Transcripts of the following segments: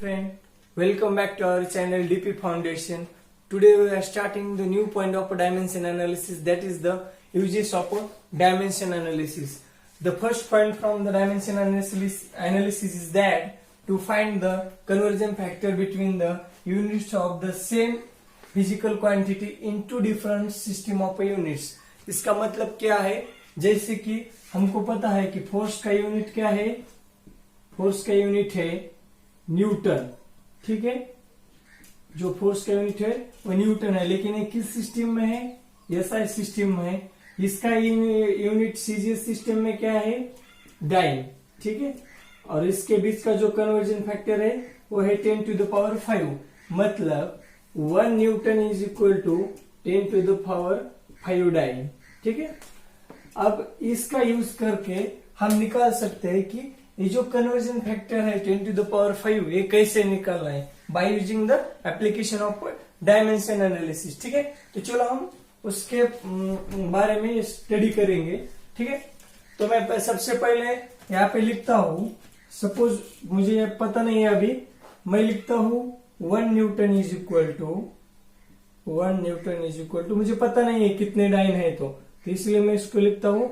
Friend, welcome back to our channel DP Foundation. Today we are starting the new point of dimension analysis, that is the uses of dimension analysis. The first point from the dimension analysis is that to find the conversion factor between the units of the same physical quantity into different system of units. इसका मतलब क्या है, जैसे कि हमको पता है कि फोर्स का यूनिट क्या है, फोर्स का यूनिट है न्यूटन, ठीक है। जो फोर्स का यूनिट है वो न्यूटन है, लेकिन ये किस सिस्टम में है, एसआई सिस्टम में है। इसका यूनिट सीजीएस सिस्टम में क्या है, डाइन, ठीक है। और इसके बीच का जो कन्वर्जन फैक्टर है वो है 10 to the power 5, मतलब 1 newton is equal to 10 to the power 5 dyne, ठीक है। अब इसका यूज करके हम निकाल सकते हैं कि ये जो कन्वर्जन फैक्टर है 10 to the power 5 ये कैसे निकालना है, by using the application of dimension analysis, ठीक है। तो चलो हम उसके बारे में स्टडी करेंगे, ठीक है। तो मैं सबसे पहले यहाँ पे लिखता हूं, सपोज मुझे पता नहीं है अभी, मैं लिखता हूं 1 newton is equal to 1 newton is equal to, मुझे पता नहीं है कितने डाइन है, तो इसलिए मैं इसको लिखता हूं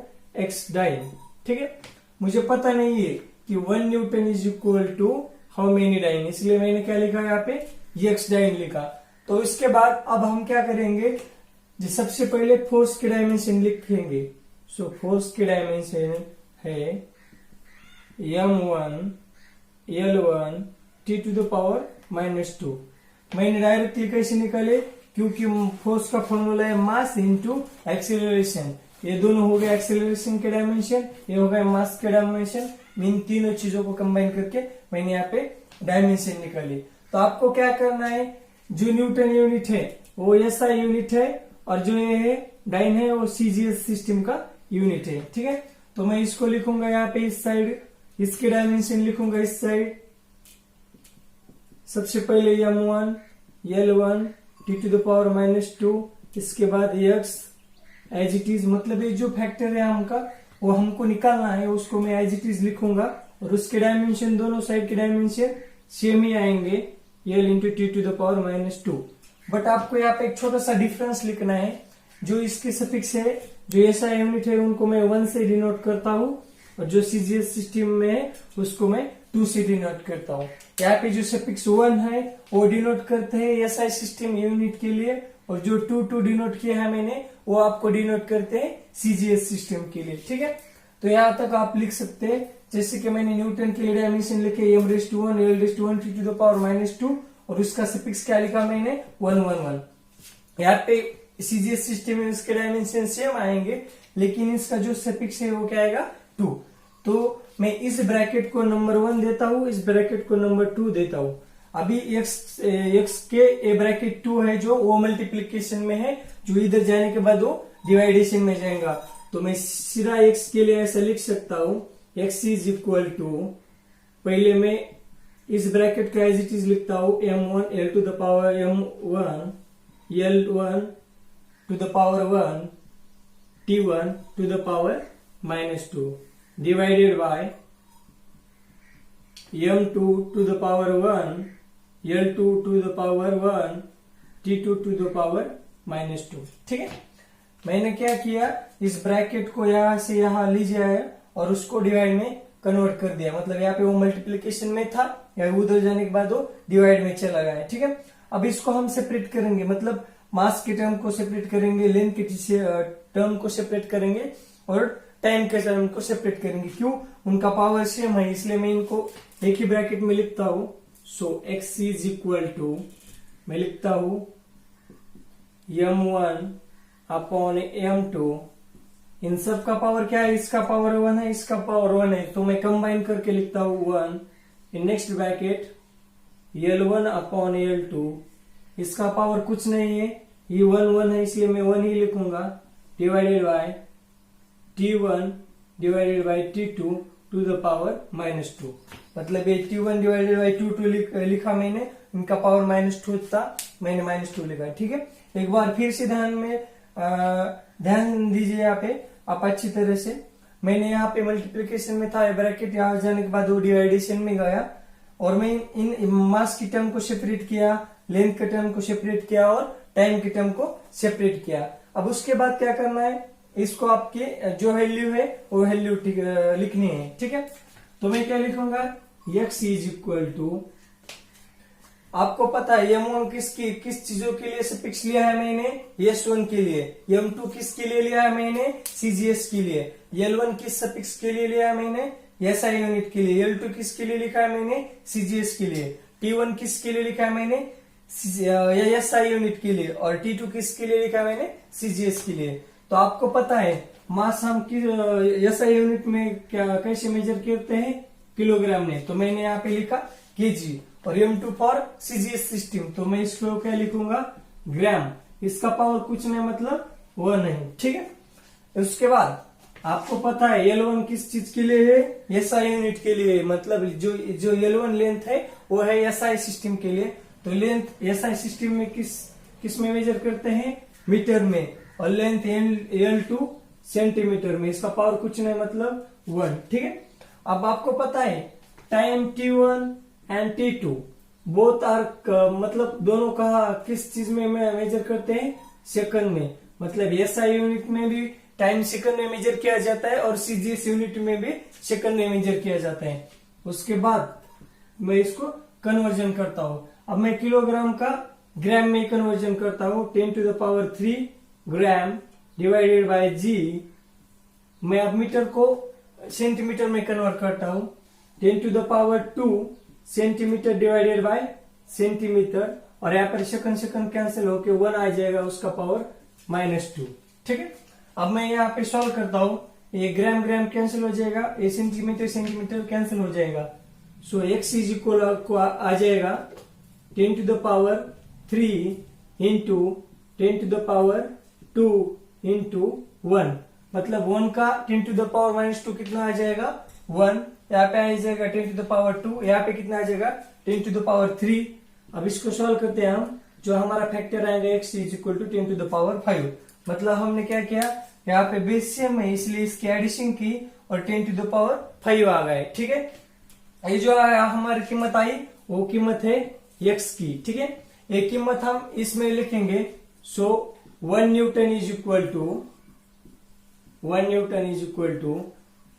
x डाइन, ठीक है। मुझे पता नहीं है कि 1 newton is equal to how many dyne, इसलिए मैंने क्या लिखा यहाँ पे x डाइन लिखा। तो इसके बाद अब हम क्या करेंगे, सबसे पहले फोर्स के डायमेंशन लिखेंगे। सो फोर्स के डायमेंशन है m1 L1 t to the power -2। मैंने डायरेक्टली कैसे निकाले, क्योंकि फोर्स का फॉर्मूला है मास इनटू एक्सेलरेशन, ये दोनों हो गए एक्सेलरेशन के डायमेंशन, ये हो गए मास के डायमेंशन। इन तीनों चीजों को कंबाइन करके मैंने यहाँ पे डायमेंशन निकाली। तो आपको क्या करना है, जो न्यूटन यूनिट है वो एसआई यूनिट है, और जो ये है डाइन है वो सीजीएस सिस्टम का यूनिट है, ठीक है। तो मैं इसको लिखूंगा यहाँ पे इस साइड, इसके डायमेंशन लिखूंगा इस साइड। सबसे पहले m1 L1 t to the power -2, इसके बाद x एज इट इज, मतलब ये जो फैक्टर है हमका वो हमको निकालना है, उसको मैं एज इट इज लिखूंगा, और उसके डायमेंशन दोनों साइड के डायमेंशन सेम ही आएंगे, L into T to the power -2। But आपको यहाँ पे एक छोटा सा डिफरेंस लिखना है, जो इसके सफिक्स है, जो ऐसा यूनिट है उनको मैं 1 से डिनोट करता हूँ, और जो सीजीएस सिस्टम में है उसको मैं 2 से डिनोट करता हूँ। यहाँ पे जो सफिक्स 1 है वो डिनोट करते हैं एसआई सिस्टम यूनिट के लिए, और जो 2 डिनोट किया है मैंने वो आपको डिनोट करते हैं सीजीएस सिस्टम के लिए, ठीक है। तो यहाँ तक आप लिख सकते हैं, जैसे कि मैंने न्यूटन के लिए डायमेंशन लिखे m1 L1 t to the power -2, और उसका सफिक्स क्या लिखा मैंने 111। यहाँ पे सीजीएस सिस्टम में इसके डायमेंशन सेम आएंगे, लेकिन इसका जो सफिक्स है वो क्या आएगा 2। तो मैं इस ब्रैकेट को नंबर 1 देता हूँ, इस ब्रैकेट को नंबर 2 देता हूँ। अभी x के ए ब्रैकेट 2 है जो वो मल्टीप्लीकेशन में है, जो इधर जाने के बाद वो डिवाइडेशन में जाएगा। तो मैं सीधा x के लिए ऐसा लिख सकता हूँ, x इज इक्वल टू, पहले मैं इस ब्रैकेट का एज इट इज लिखता हूँ m1 L to the power m1 L1 to the power 1 T1 to the power -2 divided by m2 to the power 1 L2 to the power 1 T2 to the power -2, ठीक है। मैंने क्या किया, इस bracket को यहां से यहां लीजिए और उसको डिवाइड में कन्वर्ट कर दिया, मतलब यहाँ पे वो मल्टीप्लीकेशन में था, या उधर जाने के बाद वो डिवाइड में चला गया, ठीक है। अब इसको हम सेपरेट करेंगे, मतलब मास के टर्म को सेपरेट करेंगे, लेंथ के टर्म को सेपरेट करेंगे, और टाइम के टर्म को सेपरेट करेंगे। क्यों, उनका पावर सेम है, इसलिए मैं इनको एक ही ब्रैकेट में लिखता हूं। सो x इज इक्वल टू, मैं लिखता हूं m1 अपॉन m2, इन सब का पावर क्या है, इसका पावर 1 है, इसका पावर 1 है, तो मैं कंबाइन करके लिखता हूं 1 in next bracket L1 upon L2, इसका पावर कुछ नहीं है, ये 1 है, इसलिए मैं 1 ही लिखूंगा, divided by T1 divided by T2 to the power -2, मतलब ये T1 डिवाइडेड बाय T2 लिखा मैंने, इनका पावर -2 था, मैंने -2 लिखा, ठीक है। एक बार फिर से ध्यान दीजिए यहाँ पे आप अच्छी तरह से, मैंने यहाँ पे मल्टीप्लीकेशन में था ब्रैकेट, यहाँ जाने के बाद वो डिवाइडेशन में गया, और मैं इन मास की टर्म को सेपरेट किया, लेंथ के टर्म को सेपरेट किया और टाइम के टर्म को सेपरेट किया। अब उसके बाद क्या करना है, इसको आपकी जो वैल्यू है वो वैल्यू लिखनी है, ठीक है। तो मैं क्या लिखूंगा, x इज इक्वल टू, आपको पता है m1 किस चीजों के लिए सफिक्स लिया है मैंने, s1 के लिए, m2 किसके लिए लिया है मैंने, cgs के लिए, l1 किस सफिक्स के लिए लिया है मैंने, SI यूनिट के लिए, l2 किसके लिए लिखा है मैंने, cgs के लिए, t1 किसके लिए लिखा है मैंने, SI यूनिट के लिए, और t2 किसके लिए लिखा है मैंने, cgs के लिए। तो आपको पता है मास हम SI यूनिट में क्या कैसे मेजर करते हैं, किलोग्राम में, तो मैंने यहाँ पे लिखा केजी, और m2 फॉर cgs सिस्टम, तो मैं इसको क्या लिखूंगा, ग्राम, इसका पावर कुछ नहीं मतलब 1 है, ठीक है। उसके बाद आपको पता है L1 किस चीज के लिए है, SI यूनिट के लिए, मतलब जो L1 लेंथ है वो है SI सिस्टम के लिए। तो लेंथ SI सिस्टम में किस में मेजर करते हैं, मीटर में, और लेंथ L2 सेंटीमीटर में, इसका पावर कुछ नहीं मतलब 1, ठीक है। अब आपको पता है time T1 and T2 both are, मतलब दोनों का किस चीज में मेजर करते हैं, सेकंड में, मतलब SI यूनिट में भी टाइम सेकंड में मेजर किया जाता है और CGS यूनिट में भी सेकंड में मेजर किया जाता है। उसके बाद मैं इसको कन्वर्जन करता हूं, अब मैं किलोग्राम का ग्राम में कन्वर्जन करता हूं, 10⁻³ ग्राम डिवाइडेड बाय जी। मैं अब मीटर को सेंटीमीटर में कन्वर्ट करता हूं, 10⁻² सेंटीमीटर डिवाइडेड बाय सेंटीमीटर, और यहाँ पर सेकंड कैंसिल होके 1 आ जाएगा, उसका पावर -2, ठीक है। अब मैं यहाँ पे सॉल्व करता हूं, ये ग्राम कैंसिल हो जाएगा, ये सेंटीमीटर कैंसिल हो जाएगा। सो x इज इक्वल को आ जाएगा 10⁻³ इंटू 10⁻² इंटू 1, मतलब 1 का 10⁻² कितना आ जाएगा, 1, यहाँ पे आ जाएगा 10⁻², यहाँ पे कितना आ जाएगा 10⁻3। अब इसको सॉल्व करते हैं हम, जो हमारा फैक्टर आएगा x इज इक्वल टू 10�5, मतलब हमने क्या किया, यहाँ पे बेस सेम है इसलिए इसकी एडिशन की और 10�5 आ गए, ठीक है। ये जो हमारी कीमत आई वो कीमत है x की, ठीक है। ये कीमत हम इसमें लिखेंगे, so 1 newton is equal to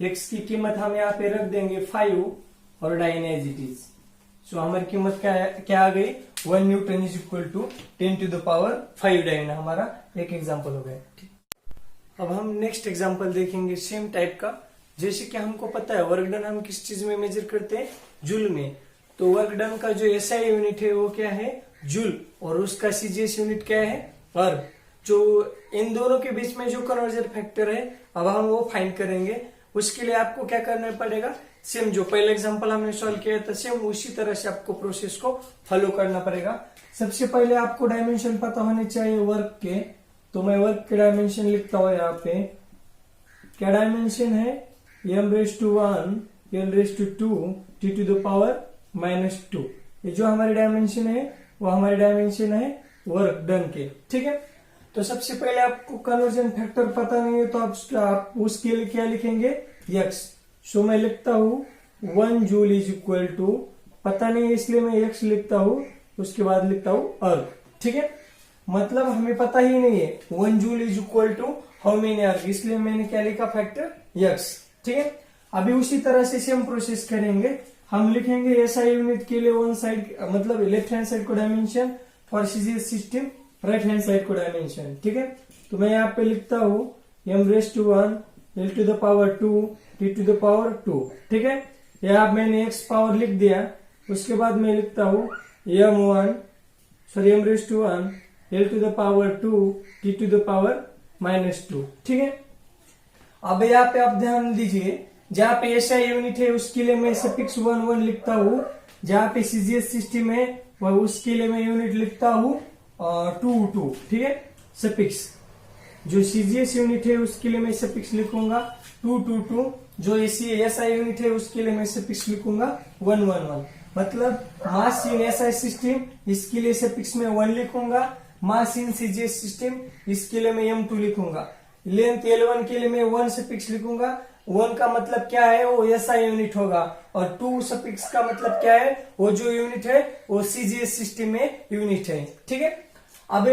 x की कीमत हम यहाँ पे रख देंगे 5 और dyne as it is. So हमारी कीमत क्या आ गई, 1 newton is equal to 10⁵ dyne, हमारा एक एग्जाम्पल हो गया। अब हम नेक्स्ट एग्जाम्पल देखेंगे सेम टाइप का। जैसे कि हमको पता है वर्क डन हम किस चीज में मेजर करते हैं, जूल में। तो वर्क डन का जो SI यूनिट है वो क्या है, जूल, और उसका CGS यूनिट क्या है, अर्ग। जो इन दोनों के बीच में जो कन्वर्जन फैक्टर है, अब हम वो फाइंड करेंगे। उसके लिए आपको क्या करना पड़ेगा, सेम जो पहले एग्जांपल हमने सॉल्व किया था सेम उसी तरह से आपको प्रोसेस को फॉलो करना पड़ेगा। सबसे पहले आपको डायमेंशन पता होने चाहिए वर्क के, तो मैं वर्क के डायमेंशन लिखता हूं यहाँ पे। क्या डायमेंशन है, m⁻⁴ l⁻², t⁻⁻²। ये जो हमारी डायमेंशन है वो हमारी डायमेंशन है वर्क डन के, ठीक है। तो सबसे पहले आपको कन्वर्जन फैक्टर पता नहीं है तो आप उसके लिए क्या लिखेंगे, x। सो मैं लिखता हूं 1 जूल इज इक्वल टू, पता नहीं है इसलिए मैं x लिखता हूं, उसके बाद लिखता हूं अर्ग, ठीक है। मतलब हमें पता ही नहीं है 1 joule is equal to how many erg, इसलिए मैंने क्या लिखा, फैक्टर x, ठीक है। अभी उसी तरह से सेम प्रोसेस करेंगे, हम लिखेंगे SI यूनिट के लिए वन साइड, मतलब लेफ्ट हैंड साइड को dimension, for CGS system right hand side को डायमेंशन, ठीक है। तो मैं यहाँ पे लिखता हूं m⁻⁴ l⁻², t⁻², ठीक है। यहाँ मैंने x पावर लिख दिया, उसके बाद मैं लिखता हूं m⁻⁴ l⁻², t⁻⁻², ठीक है। अब यहाँ पे आप ध्यान दीजिए, जहाँ पे SI यूनिट है उसके लिए मैं सफिक्स 1 लिखता हूँ, जहाँ पे CGS सिस्टम है वह उसके लिए मैं यूनिट लिखता हूँ 2, ठीक है। सफिक्स जो CGS यूनिट है उसके लिए मैं सफिक्स लिखूंगा 2, जो SI यूनिट है उसके लिए मैं सफिक्स लिखूंगा 1, मतलब मास इन SI सिस्टम इसके लिए सफिक्स में 1 लिखूंगा, मास इन CGS सिस्टम इसके लिए मैं m2 लिखूंगा, लेंथ L1 के लिए मैं 1 सफिक्स लिखूंगा, वन का मतलब क्या है, वो एसआई यूनिट होगा, और टू सफिक्स का मतलब क्या है, वो जो यूनिट है वो सीजीएस सिस्टम में यूनिट है। ठीक है, अब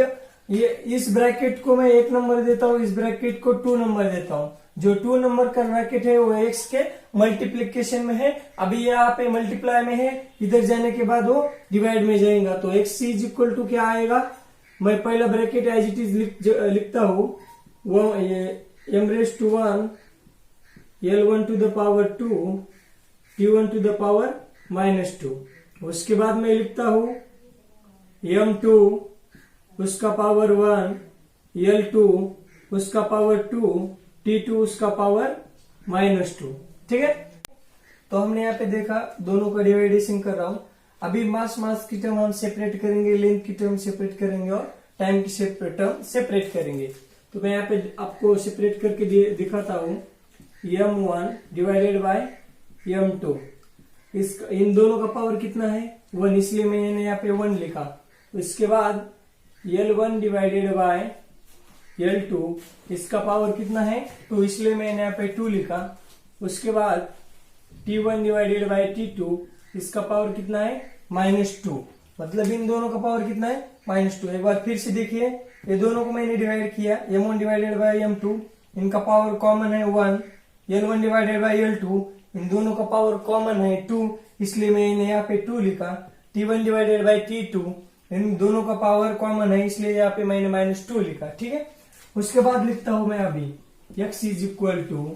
ये इस ब्रैकेट को मैं 1 नंबर देता हूँ, इस ब्रैकेट को 2 नंबर देता हूँ। जो 2 नंबर का ब्रैकेट है वो x के मल्टीप्लीकेशन में है, अभी यहाँ पे मल्टीप्लाई में है, इधर जाने के बाद वो डिवाइड में जाएगा, तो x इज इक्वल टू क्या आएगा, मैं पहला ब्रैकेट एज इट इज लिखता हूँ, वो m raise to 1 L1 to the power 2 T1 to the power -2। उसके बाद मैं लिखता हूँ m2 उसका पावर 1 L2 उसका पावर 2 T2 उसका पावर -2। ठीक है, तो हमने यहाँ पे देखा दोनों का डिवाइडेशन कर रहा हूं। अभी मास की टर्म हम सेपरेट करेंगे, लेंथ की टर्म सेपरेट करेंगे और टाइम की टर्म सेपरेट करेंगे। तो मैं यहाँ पे आपको सेपरेट करके दिखाता हूँ। m1 डिवाइडेड बाय m2, इन दोनों का पावर कितना है 1, इसलिए मैंने यहाँ पे 1 लिखा। इसके बाद L1 डिवाइडेड बाय L2, इसका पावर कितना है 2, इसलिए मैंने यहाँ पे 2 लिखा। उसके बाद T1 डिवाइडेड बाय T2, इसका पावर कितना है -2, मतलब इन दोनों का पावर कितना है -2। एक बार फिर से देखिए, ये दोनों को मैंने डिवाइड किया, m1 डिवाइडेड बाय m2, इनका पावर कॉमन है 1, L1 डिवाइडेड बाय L2, इन दोनों का पावर कॉमन है 2, इसलिए मैंने यहाँ पे 2 लिखा। T1 डिवाइडेड बाय T2, इन दोनों का पावर कॉमन है, इसलिए यहाँ पे मैंने -2 लिखा। ठीक है, उसके बाद लिखता हूं मैं अभी x इज इक्वल टू,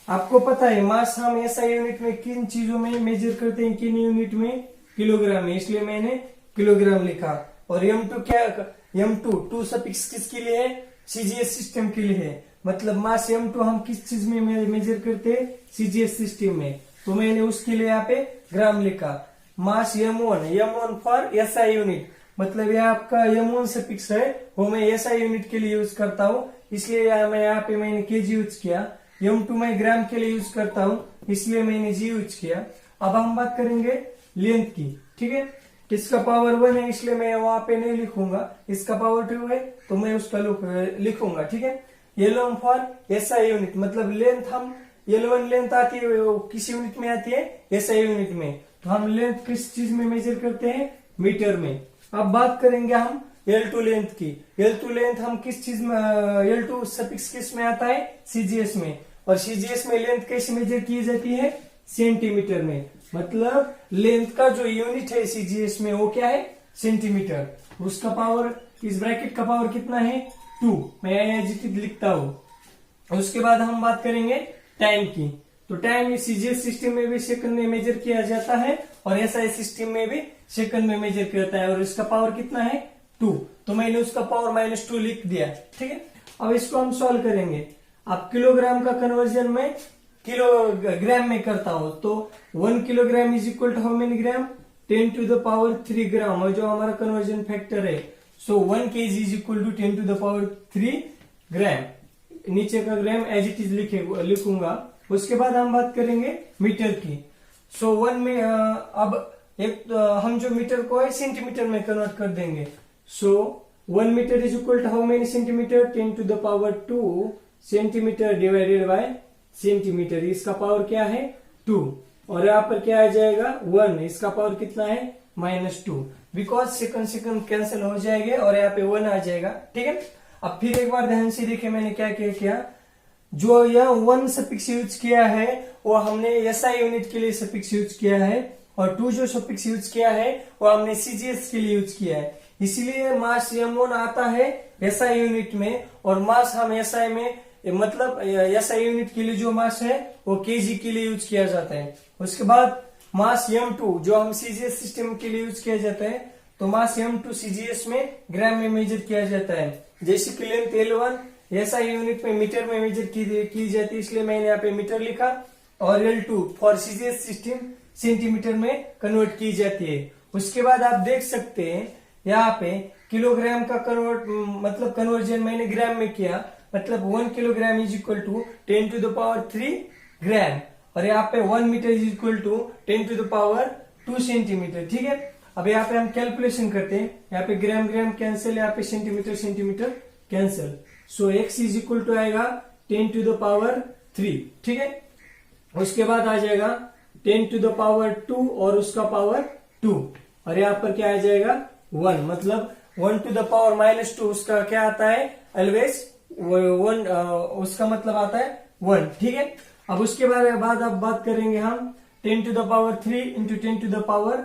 आपको पता है मास हम एसआई यूनिट में किन चीजों में मेजर करते हैं, किन यूनिट में, किलोग्राम में, इसलिए मैंने किलोग्राम लिखा। और m2 क्या, m2 सफिक्स किसके लिए है, सीजीएस सिस्टम के लिए है, मतलब मास m2 हम किस चीज में मेजर करते हैं, सीजीएस सिस्टम में, तो मैंने उसके लिए यहाँ पे ग्राम लिखा। मास m1 फॉर एसआई यूनिट, मतलब यह आपका m1 सफिक्स है, वो मैं एसआई यूनिट के लिए यूज करता हूँ, इसलिए मैं यहाँ पे मैंने केजी यूज किया। m2 मैं ग्राम के लिए यूज करता हूँ, इसलिए मैंने जी यूज किया। अब हम बात करेंगे लेंथ की। ठीक है, इसका पावर 1 है, इसलिए मैं वहां पे नहीं लिखूंगा, इसका पावर 2 है तो मैं उसका लिखूंगा। ठीक है, L1 फॉर एसआई यूनिट, मतलब लेंथ हम L1 लेंथ आती है, किस यूनिट में आती है, एसआई यूनिट में, तो हम लेंथ किस चीज में मेजर करते हैं, मीटर में। अब बात करेंगे हम L2 लेंथ की। L2 लेंथ हम किस चीज में, L2 सफिक्स किस में आता है, सीजीएस में, और सीजीएस में लेंथ कैसे मेजर की जाती है, सेंटीमीटर में, मतलब लेंथ का जो यूनिट है सीजीएस में वो क्या है, सेंटीमीटर। उसका पावर, इस ब्रैकेट का पावर कितना है 2, मैं लिखता हूं। उसके बाद हम बात करेंगे टाइम की। तो टाइम सीजीएस सिस्टम में भी सेकंड में मेजर किया जाता है और एसआई सिस्टम में भी सेकंड में मेजर किया जाता है, और इसका पावर कितना है 2, तो मैंने उसका पावर -2 लिख दिया। ठीक है, अब इसको हम सॉल्व करेंगे। अब किलोग्राम का कन्वर्जन में किलोग्राम में करता हूं, तो 1 kilogram is equal to how many gram, 10 to the power 3 gram, और जो हमारा कन्वर्जन फैक्टर है, so 1 kg is equal to 10 to the power 3 gram. नीचे का ग्राम एज इट इज लिखूंगा। उसके बाद हम बात करेंगे मीटर की। सो 1 में अब एक हम जो मीटर को है सेंटीमीटर में कन्वर्ट कर देंगे। So 1 metre is equal to how many centimetre, 10 to the power 2 centimetre divided by centimetre, इसका पावर क्या है 2, और यहाँ पर क्या आ जाएगा 1, इसका पावर कितना है -2, बिकॉज सेकंड कैंसिल हो जाएंगे और यहाँ पे 1 आ जाएगा। ठीक है, अब फिर एक बार ध्यान से देखिए मैंने क्या किया, जो यह 1 सफिक्स यूज किया है वो हमने एसआई यूनिट के लिए सफिक्स यूज किया है, और 2 जो सफिक्स यूज किया है वो हमने सीजीएस के लिए यूज किया है। इसीलिए मास m1 आता है एसआई यूनिट में, और मास हम एसआई में, मतलब एसआई यूनिट के लिए जो मास है वो केजी के लिए यूज किया जाता है। उसके बाद मास m2 जो हम सीजीएस सिस्टम के लिए यूज किया जाता है, तो मास m2 सीजीएस में ग्राम में मेजर किया जाता है। जैसे कि लेंथ L1 एसआई यूनिट में मीटर में मेजर की जाती है, इसलिए मैंने यहाँ पे मीटर लिखा, और L2 for CGS system centimetre में कन्वर्ट की जाती है। उसके बाद आप देख सकते हैं यहाँ पे किलोग्राम का मतलब कन्वर्जन मैंने ग्राम में किया, मतलब 1 kilogram is equal to 10 to the power 3 gram, और यहाँ पे 1 metre is equal to 10 to the power 2 centimetre. ठीक है, अब यहाँ पे हम कैलकुलेशन करते हैं, यहाँ पे ग्राम कैंसिल, यहाँ पे centimetre cancel, so x is equal to आएगा 10 टू द पावर 3। ठीक है, उसके बाद आ जाएगा 10 टू द पावर 2 और उसका पावर 2, और यहाँ पर क्या आ जाएगा 1, मतलब 1 टू द पावर -2 उसका क्या आता है ऑलवेज 1, उसका मतलब आता है 1, ठीक है। अब उसके बाद अब बात करेंगे हम 10 to the power 3 into 10 to the power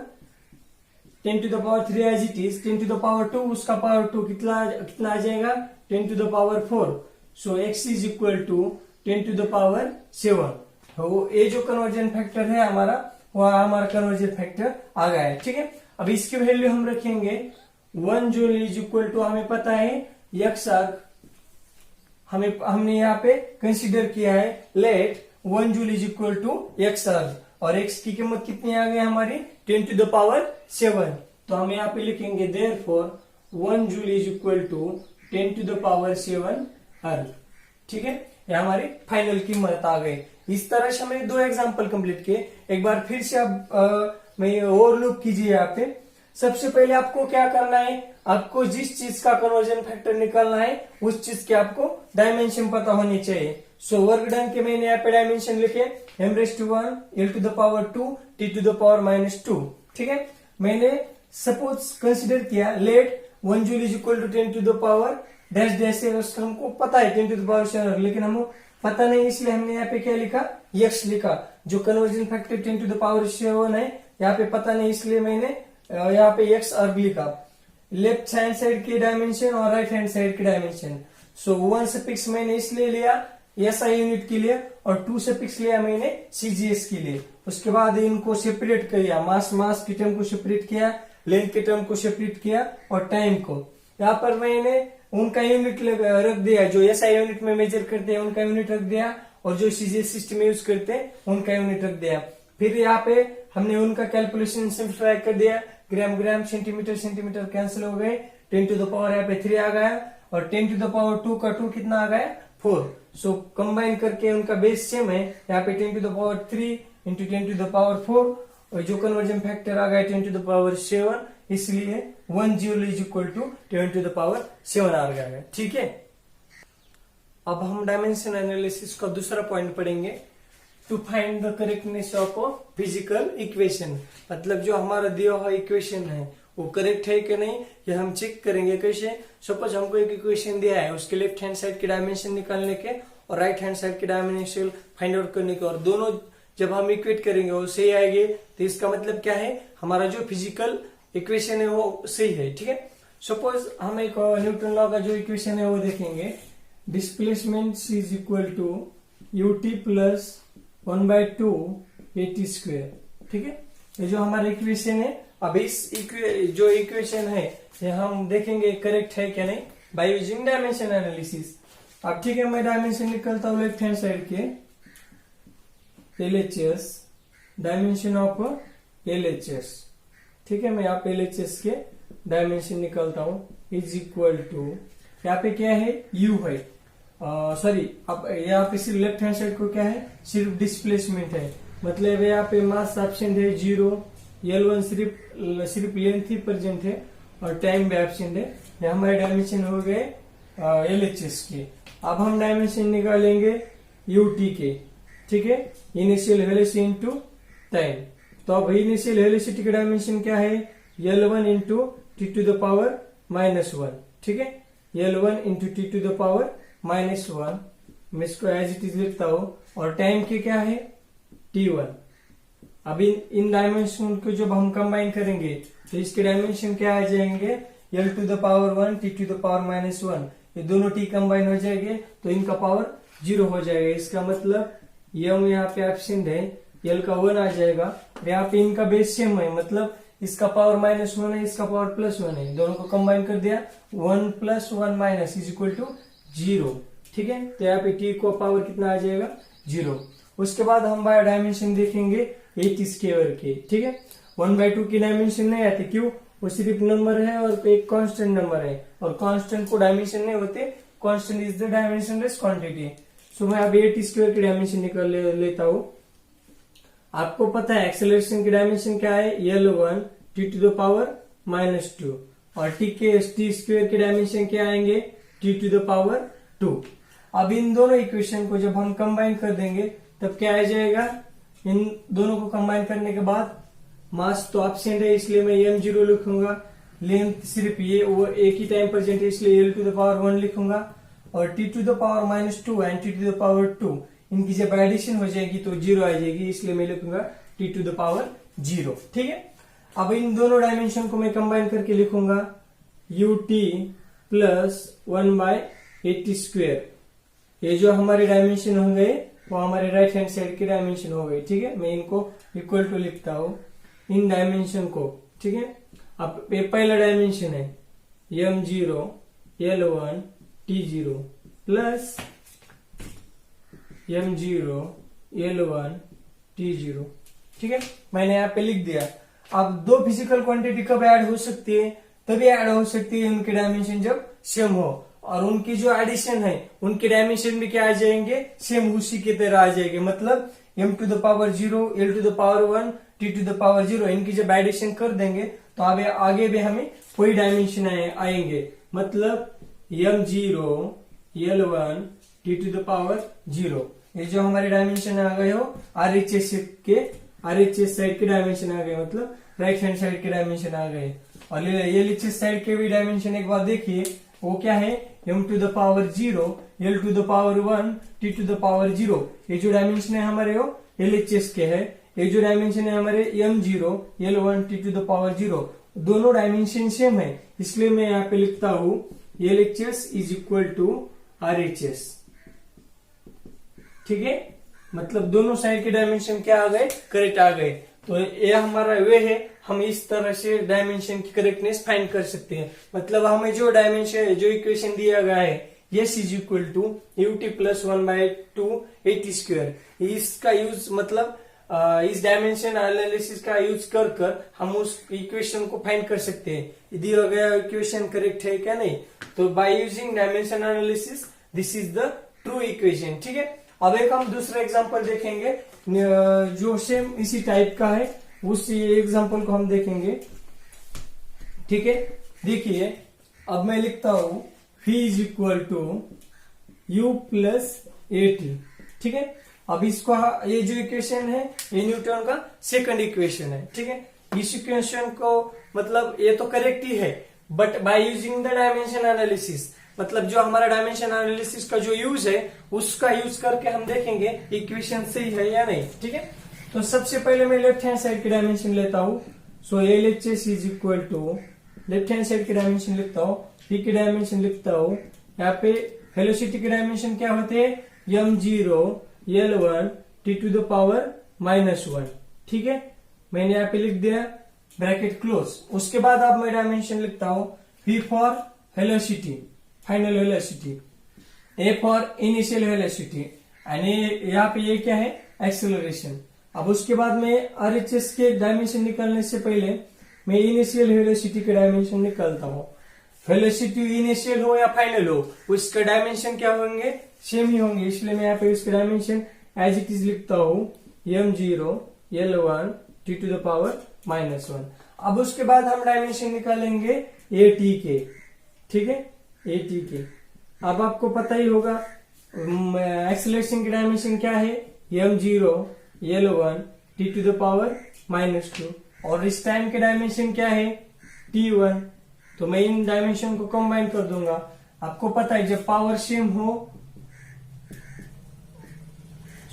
3 as it is, 10 to the power 2 उसका पावर 2 कितना आ जाएगा 10 to the power 4, so x is equal to 10 to the power 7। तो ये जो कन्वर्जन फैक्टर है हमारा, वह हमारा कन्वर्जन फैक्टर आ गया है, ठीक है। अब इसकी वैल्यू हम रखेंगे 1 जूल इज इक्वल टू, हमें पता है x अर्ग, हमने यहाँ पे कंसीडर किया है let 1 joule is equal to x erg, और x की कीमत कितनी आ गई हमारी 10 टू द पावर 7। तो हम यहाँ पे लिखेंगे therefore 1 joule is equal to 10 to the power 7 erg, ठीक है। ये हमारी फाइनल कीमत आ गई। इस तरह से हमने 2 एग्जाम्पल कंप्लीट किए। एक बार फिर से आप ओवरलुक कीजिए। यहाँ पे सबसे पहले आपको क्या करना है, आपको जिस चीज का कन्वर्जन फैक्टर निकालना है उस चीज के आपको डायमेंशन पता होनी चाहिए। सो वर्क डन के मैंने यहाँ पे डायमेंशन लिखे m⁻1 l to the power 2 t to the power -2, ठीक है। मैंने सपोज कंसिडर किया let 1 joule is equal to 10 to the power dash dash, हमको पता है 10 टू द पावर 7, लेकिन हम पता नहीं इसलिए हमने यहाँ पे क्या लिखा x लिखा। जो conversion factor 10 to the power 7 है यहाँ पे पता नहीं, इसलिए मैंने यहाँ पे x अर्ग लिखा। लेफ्ट हैंड साइड की डायमेंशन और राइट हैंड साइड की डायमेंशन, सो 1 सफिक्स मैंने इसलिए लिया SI यूनिट के लिए और 2 सफिक्स लिया मैंने CGS के लिए। उसके बाद इनको सेपरेट किया, मास की टर्म को सेपरेट किया, लेंथ के टर्म को सेपरेट किया और टाइम को। यहाँ पर मैंने उनका यूनिट रख दिया, जो SI यूनिट में मेजर करते हैं उनका यूनिट रख दिया, और जो CGS सिस्टम में यूज करते हैं उनका यूनिट रख दिया। फिर यहाँ पे हमने उनका कैलकुलेशन सिंप्लीफाई कर दिया, ग्राम सेंटीमीटर कैंसिल हो गए, 10 टू द पावर यहाँ पे 3 आ गया, और 10 टू द पावर 2 का 2 कितना आ गया 4। सो कंबाइन करके उनका बेस सेम है, यहाँ पे 10 to the power 3 into 10 to the power 4, और जो कन्वर्जन फैक्टर आ गया 10 टू द पावर 7, इसलिए 1 joule is equal to 10 to the power 7 आ गया, ठीक है। अब हम डायमेंशन एनालिसिस का दूसरा पॉइंट पढ़ेंगे, to find the correctness of physical equation. मतलब जो हमारा दिया हुआ इक्वेशन है वो करेक्ट है कि नहीं, ये हम चेक करेंगे। कैसे, सपोज हमको एक इक्वेशन दिया है, उसके लेफ्ट हैंड साइड की डायमेंशन निकालने के और राइट हैंड साइड की डायमेंशन फाइंड आउट करने के, और दोनों जब हम इक्वेट करेंगे वो सही आएंगे, तो इसका मतलब क्या है, हमारा जो फिजिकल इक्वेशन है वो सही है, ठीक है। सपोज हम एक न्यूटन लॉ का जो इक्वेशन है वो देखेंगे, displacement is equal to ut plus 1/2 at square, ठीक है। ये जो हमारा इक्वेशन है, अब इस जो इक्वेशन है ये हम देखेंगे करेक्ट है क्या नहीं बाय यूजिंग डायमेंशन एनालिसिस। अब ठीक है, मैं डायमेंशन निकलता हूँ लेफ्ट हैंड साइड के LHS, डायमेंशन ऑफ LHS, ठीक है। मैं यहाँ पे LHS के डायमेंशन निकलता हूँ इज इक्वल टू, यहाँ पे क्या है U है, सॉरी अब यहाँ पे सिर्फ लेफ्ट हैंड साइड को क्या है सिर्फ डिस्प्लेसमेंट है, मतलब यहाँ पे मास एब्सेंट है 0, L1 सिर्फ लेंथ ही प्रेजेंट है और टाइम भी एब्सेंट है। ये हमारे डायमेंशन हो गए LHS के। अब हम डायमेंशन निकालेंगे UT के, ठीक है, इनिशियल वेलोसिटी इंटू टाइम। तो अब इनिशियल वेलोसिटी का डायमेंशन क्या है L1 into t to the power -1, ठीक है, L1 into t to the power -1, मैं इसको एज इट इज लिखता हूं, और टाइम के क्या है T1। अब इन डायमेंशन को जब हम कंबाइन करेंगे तो इसके डायमेंशन क्या आ जाएंगे L to the power 1 t to the power -1, ये दोनों t कंबाइन हो जाएंगे तो इनका पावर 0 हो जाएगा। इसका मतलब m यहाँ पे एब्सेंट है, L का 1 आ जाएगा, यहाँ पे इनका बेस सेम है, मतलब इसका पावर -1 है, इसका पावर +1 है, दोनों को कंबाइन कर दिया 1 + 1 इज इक्वल टू 0, ठीक है। तो यहाँ पे t को पावर कितना आ जाएगा 0। उसके बाद हम बाय डायमेंशन देखेंगे 8 स्क्वायर के, ठीक है। 1/2 की डायमेंशन नहीं आती, क्यों, वो सिर्फ नंबर है और एक कांस्टेंट नंबर है, और कांस्टेंट को डायमेंशन नहीं होते, constant is the dimensionless quantity. So मैं अब 8 स्क्वायर की डायमेंशन निकाल लेता हूं। आपको पता है एक्सेलरेशन की डायमेंशन क्या है L1 t to the power -2, और t स्क्वायर के डायमेंशन क्या आएंगे t टू द पावर 2। अब इन दोनों इक्वेशन को जब हम कंबाइन कर देंगे तब क्या आ जाएगा, इन दोनों को कंबाइन करने के बाद मास तो एब्सेंट है इसलिए मैं m0 लिखूंगा, लेंथ सिर्फ ये वो एक ही टाइम प्रेजेंट है इसलिए l टू द पावर 1 लिखूंगा, और t to the power -2 and t to the power 2 इनकी जब एडिशन हो जाएगी तो 0 आ जाएगी, इसलिए मैं लिखूंगा t टू द पावर 0। ठीक है, अब इन दोनों डायमेंशन को मैं कंबाइन करके लिखूंगा ut प्लस 1/80²। ये जो हमारे डायमेंशन हो गए वो हमारे राइट हैंड साइड के डायमेंशन हो गए। ठीक है, मैं इनको इक्वल टू लिखता हूं इन डायमेंशन को। ठीक है, अब ये पहला डायमेंशन है m0 l1 t0 plus m0 l1 t0। ठीक है, मैंने यहाँ पे लिख दिया। अब दो फिजिकल क्वांटिटी कब ऐड हो सकती है, तभी ऐड हो सकती है उनके डायमेंशन जब सेम हो, और उनकी जो एडिशन है उनके डायमेंशन भी क्या आ जाएंगे, सेम उसी की तरह आ जाएंगे। मतलब m to the power 0 l to the power 1 t to the power 0 इनकी जब एडिशन कर देंगे तो आगे भी हमें वही डायमेंशन आएंगे। मतलब m0 l1 t to the power 0 ये जो हमारे डायमेंशन आ गए हो RHS साइड के डायमेंशन आ गए, मतलब राइट हैंड साइड के डायमेंशन आ गए। और ये LHS साइड के भी डायमेंशन एक बार देखिए, वो क्या है m to the power 0 l to the power 1 t to the power 0। ये जो डायमेंशन है हमारे वो LHS के है, ये जो डायमेंशन है हमारे m0 l1 t to the power 0। दोनों डायमेंशन सेम है, इसलिए मैं यहाँ पे लिखता हूं LHS is equal to RHS। ठीक है, मतलब दोनों साइड के डायमेंशन क्या आ गए, करेक्ट आ गए। तो ये हमारा वे है, हम इस तरह से डायमेंशन की करेक्टनेस फाइंड कर सकते हैं। मतलब हमें जो डायमेंशन जो इक्वेशन दिया गया है s is equal to ut plus 1/2 80², इसका यूज मतलब इस डायमेंशन एनालिसिस का यूज कर हम उस इक्वेशन को फाइंड कर सकते हैं दिया गया इक्वेशन करेक्ट है क्या नहीं। तो by using dimension analysis this is the true equation. ठीक है, अब एक हम दूसरा एग्जांपल देखेंगे जो सेम इसी टाइप का है, उसी एग्जांपल को हम देखेंगे। ठीक है, देखिए अब मैं लिखता हूं v is equal to u plus at। ठीक है, अब इसको ये जो इक्वेशन है ये न्यूटन का सेकंड इक्वेशन है। ठीक है, इस इक्वेशन को मतलब ये तो करेक्ट ही है, but by using the dimension analysis, मतलब जो हमारा डायमेंशन एनालिसिस का जो यूज है उसका यूज करके हम देखेंगे इक्वेशन सही है या नहीं। ठीक है, तो सबसे पहले मैं लेफ्ट हैंड साइड की डायमेंशन लेता हूं। So LHS is equal to left hand side की डायमेंशन लिखता हूं, p की डायमेंशन लिखता हूं। यहाँ पे वेलोसिटी के डायमेंशन क्या होते हैं, m0 l1 t to the power -1। ठीक है, मैंने यहाँ पे लिख दिया ब्रैकेट क्लोज। उसके बाद अब मैं डायमेंशन लिखता हूं v for velocity, final velocity, a for initial velocity, and यहाँ पे ये क्या है, एक्सेलरेशन। अब उसके बाद में RHS के डायमेंशन निकालने से पहले मैं इनिशियल वेलोसिटी के डायमेंशन निकालता हूँ। वेलोसिटी इनिशियल हो या फाइनल हो उसका डायमेंशन क्या होंगे, सेम ही होंगे, इसलिए मैं यहाँ पे उसके डायमेंशन एज इट इज लिखता हूँ m0 l1 t to the power -1। अब उसके बाद हम डायमेंशन निकालेंगे at के। ठीक है, at के अब आपको पता ही होगा एक्सेलरेशन की डायमेंशन क्या है, m0 l1 t to the power -2, और इस टाइम के डायमेंशन क्या है t1। तो मैं इन डायमेंशन को कंबाइन कर दूंगा। आपको पता है जब पावर सेम हो,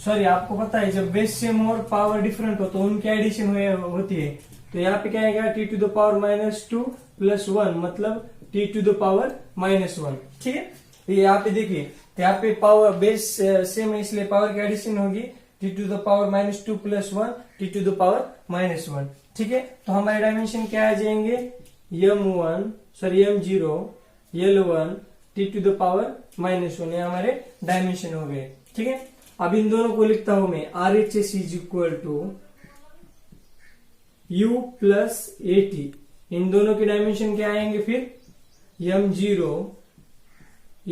सॉरी आपको पता है जब बेस सेम हो और पावर डिफरेंट हो तो उनकी एडिशन होती है। तो यहाँ पे क्या आएगा t to the power -2 plus 1, मतलब t टू द पावर -1। ठीक है, यहाँ पे देखिए, तो यहाँ पे पावर बेस सेम है इसलिए पावर की एडिशन होगी t to the power -2 plus 1 t to the power -1। ठीक है, तो हमारे डायमेंशन क्या आ जाएंगे, m0 l1 t to the power -1, ये हमारे डायमेंशन हो गए। ठीक है, अब इन दोनों को लिखता हूं मैं RHS is equal to u plus at। इन दोनों के डायमेंशन क्या आएंगे फिर, m0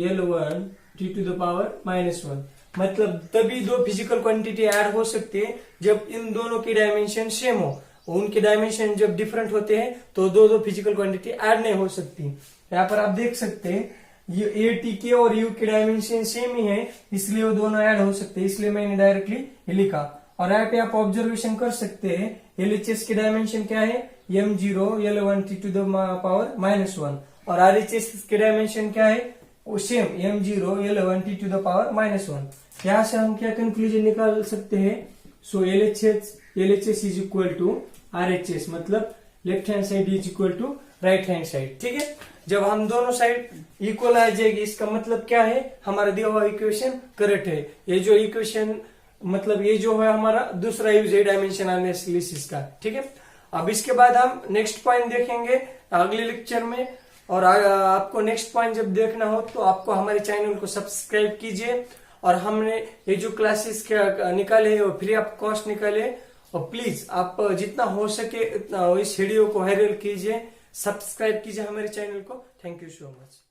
l1 t to the power -1। मतलब तभी दो फिजिकल क्वांटिटी ऐड हो सकती है जब इन दोनों की डायमेंशन सेम हो। उनके डायमेंशन जब डिफरेंट होते हैं तो दो फिजिकल क्वांटिटी ऐड नहीं हो सकती। यहाँ पर आप देख सकते हैं ए टी के और यू के डायमेंशन सेम ही है, इसलिए वो दोनों ऐड हो सकते हैं, इसलिए मैंने डायरेक्टली लिखा। और यहाँ पे आप ऑब्जर्वेशन कर सकते हैं एलएचएस के डायमेंशन क्या है, m0 L1 t to the power -1, और आरएचएस के डायमेंशन क्या है, वो same m0 L1 t to the power -1। यहाँ से हम क्या कंक्लूजन निकाल सकते हैं, so LHS is equal to RHS, मतलब left hand side is equal to right hand side. ठीक है, जब हम दोनों साइड इक्वल आ जाएगी, इसका मतलब क्या है, हमारा दिया हुआ इक्वेशन करेक्ट है। ये जो इक्वेशन मतलब ये जो है हमारा दूसरा यूज है डायमेंशन एनालिसिस का। ठीक है, अब इसके बाद हम नेक्स्ट पॉइंट देखेंगे अगले लेक्चर में। और आपको नेक्स्ट पॉइंट जब देखना हो तो आपको हमारे चैनल को सब्सक्राइब कीजिए। और हमने ये जो क्लासेस निकाले हैं वो फ्री ऑफ कॉस्ट निकाले, और प्लीज आप जितना हो सके इस वीडियो को वायरल कीजिए, सब्सक्राइब कीजिए हमारे चैनल को। Thank you so much.